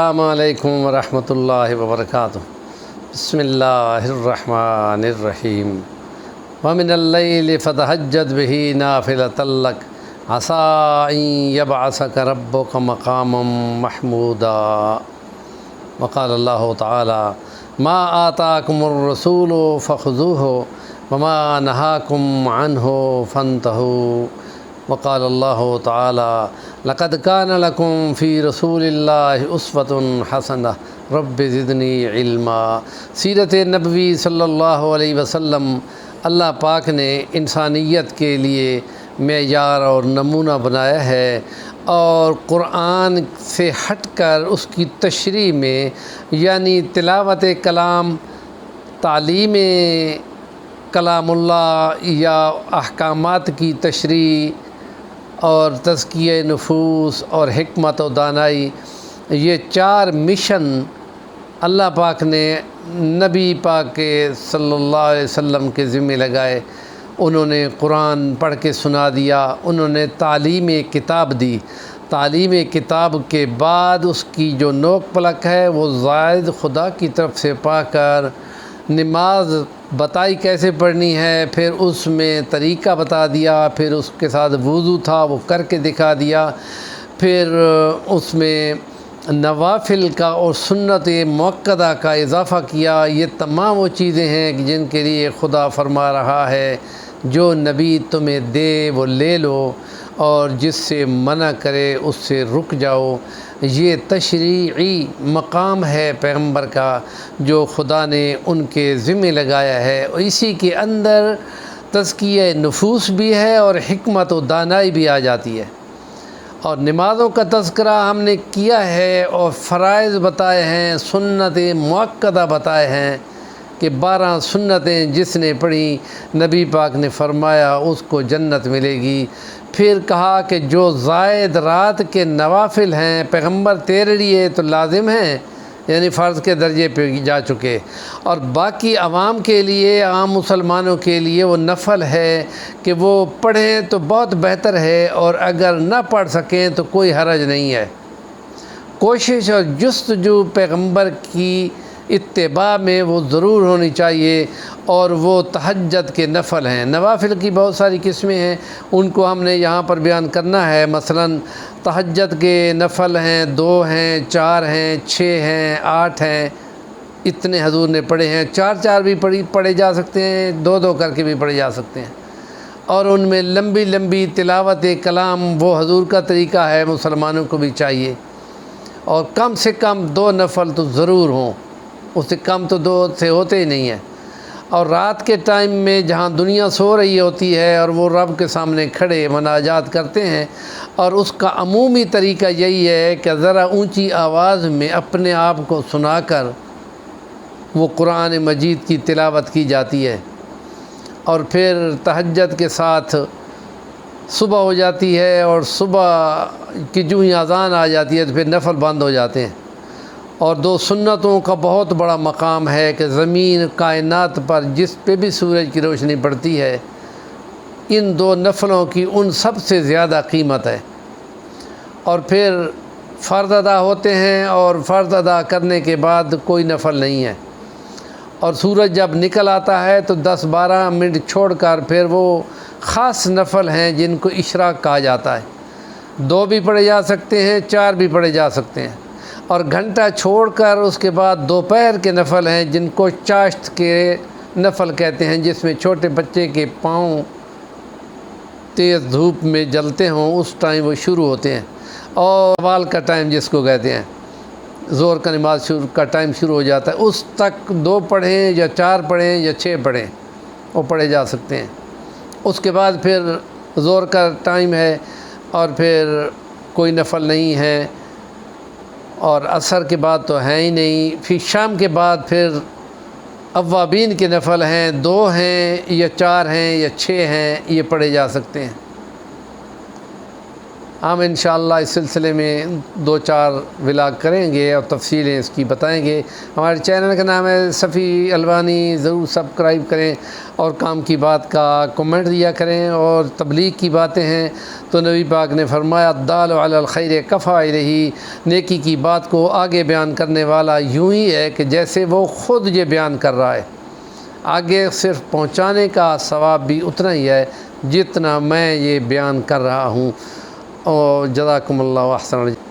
السلام علیکم ورحمۃ اللہ وبرکاتہ۔ بسم اللہ الرحمن الرحیم۔ ومن اللیل فتہجد بہ نافلۃ لک عسیٰ ان یبعثک ربک مقاما محمودا۔ وقال اللہ تعالی ما آتاکم الرسول فخذوہ وما نہاکم عنہ فانتہوا۔ وقال اللہ تعالی لقد کان لکم فی رسول اللہ اسوۃ حسنہ رب زدنی علما۔ سیرت نبوی صلی اللہ علیہ وسلم اللہ پاک نے انسانیت کے لیے معیار اور نمونہ بنایا ہے، اور قرآن سے ہٹ کر اس کی تشریح میں یعنی تلاوت کلام، تعلیم کلام اللہ یا احکامات کی تشریح اور تزکیہ نفوس اور حکمت و دانائی، یہ چار مشن اللہ پاک نے نبی پاک کے صلی اللہ علیہ وسلم کے ذمہ لگائے۔ انہوں نے قرآن پڑھ کے سنا دیا، انہوں نے تعلیم کتاب دی، تعلیم کتاب کے بعد اس کی جو نوک پلک ہے وہ زائد خدا کی طرف سے پا کر نماز بتائی کیسے پڑھنی ہے، پھر اس میں طریقہ بتا دیا، پھر اس کے ساتھ وضو تھا وہ کر کے دکھا دیا، پھر اس میں نوافل کا اور سنت مؤکدہ کا اضافہ کیا۔ یہ تمام وہ چیزیں ہیں جن کے لیے خدا فرما رہا ہے جو نبی تمہیں دے وہ لے لو، اور جس سے منع کرے اس سے رک جاؤ۔ یہ تشریعی مقام ہے پیغمبر کا جو خدا نے ان کے ذمہ لگایا ہے، اور اسی کے اندر تزکیہ نفوس بھی ہے اور حکمت و دانائی بھی آ جاتی ہے۔ اور نمازوں کا تذکرہ ہم نے کیا ہے اور فرائض بتائے ہیں، سنت مؤکدہ بتائے ہیں کہ 12 سنتیں جس نے پڑھی نبی پاک نے فرمایا اس کو جنت ملے گی۔ پھر کہا کہ جو زائد رات کے نوافل ہیں پیغمبر تیرے لیے تو لازم ہیں، یعنی فرض کے درجے پہ جا چکے، اور باقی عوام کے لیے، عام مسلمانوں کے لیے وہ نفل ہے کہ وہ پڑھیں تو بہت بہتر ہے، اور اگر نہ پڑھ سکیں تو کوئی حرج نہیں ہے۔ کوشش اور جستجو پیغمبر کی اتباع میں وہ ضرور ہونی چاہیے، اور وہ تہجد کے نفل ہیں۔ نوافل کی بہت ساری قسمیں ہیں، ان کو ہم نے یہاں پر بیان کرنا ہے۔ مثلا تہجد کے نفل ہیں، 2 ہیں، 4 ہیں، 6 ہیں، 8 ہیں، اتنے حضور نے پڑھے ہیں۔ 4 بھی پڑھے جا سکتے ہیں، 2 کر کے بھی پڑھے جا سکتے ہیں، اور ان میں لمبی لمبی تلاوت کلام وہ حضور کا طریقہ ہے، مسلمانوں کو بھی چاہیے، اور کم سے کم 2 نفل تو ضرور ہوں، اس سے کم تو 2 سے ہوتے ہی نہیں ہیں۔ اور رات کے ٹائم میں جہاں دنیا سو رہی ہوتی ہے اور وہ رب کے سامنے کھڑے مناجات کرتے ہیں، اور اس کا عمومی طریقہ یہی ہے کہ ذرا اونچی آواز میں اپنے آپ کو سنا کر وہ قرآن مجید کی تلاوت کی جاتی ہے، اور پھر تہجد کے ساتھ صبح ہو جاتی ہے، اور صبح کی جو ہی اذان آ جاتی ہے تو پھر نفل بند ہو جاتے ہیں۔ اور 2 سنتوں کا بہت بڑا مقام ہے کہ زمین کائنات پر جس پہ بھی سورج کی روشنی پڑتی ہے، ان 2 نفلوں کی ان سب سے زیادہ قیمت ہے۔ اور پھر فرض ادا ہوتے ہیں، اور فرض ادا کرنے کے بعد کوئی نفل نہیں ہے، اور سورج جب نکل آتا ہے تو 10-12 منٹ چھوڑ کر پھر وہ خاص نفل ہیں جن کو اشراق کہا جاتا ہے۔ 2 بھی پڑھے جا سکتے ہیں، 4 بھی پڑھے جا سکتے ہیں، اور گھنٹہ چھوڑ کر اس کے بعد دوپہر کے نفل ہیں جن کو چاشت کے نفل کہتے ہیں، جس میں چھوٹے بچے کے پاؤں تیز دھوپ میں جلتے ہوں، اس ٹائم وہ شروع ہوتے ہیں، اور زوال کا ٹائم جس کو کہتے ہیں، زور کا نماز کا ٹائم شروع ہو جاتا ہے، اس تک 2 پڑھیں یا 4 پڑھیں یا 6 پڑھیں، وہ پڑھے جا سکتے ہیں۔ اس کے بعد پھر زور کا ٹائم ہے، اور پھر کوئی نفل نہیں ہے، اور عصر کے بعد تو ہے ہی نہیں۔ پھر شام کے بعد پھر اوابین کے نفل ہیں، 2 ہیں یا 4 ہیں یا 6 ہیں، یہ پڑھے جا سکتے ہیں۔ ہم انشاءاللہ اس سلسلے میں 2-4 ولاگ کریں گے اور تفصیلیں اس کی بتائیں گے۔ ہمارے چینل کا نام ہے صفی الوانی، ضرور سبسکرائب کریں اور کام کی بات کا کمنٹ دیا کریں۔ اور تبلیغ کی باتیں ہیں تو نبی پاک نے فرمایا الدال علی الخیر کفاعلہ، نیکی کی بات کو آگے بیان کرنے والا یوں ہی ہے کہ جیسے وہ خود یہ بیان کر رہا ہے، آگے صرف پہنچانے کا ثواب بھی اتنا ہی ہے جتنا میں یہ بیان کر رہا ہوں۔ اور جزاکم اللہ احسن۔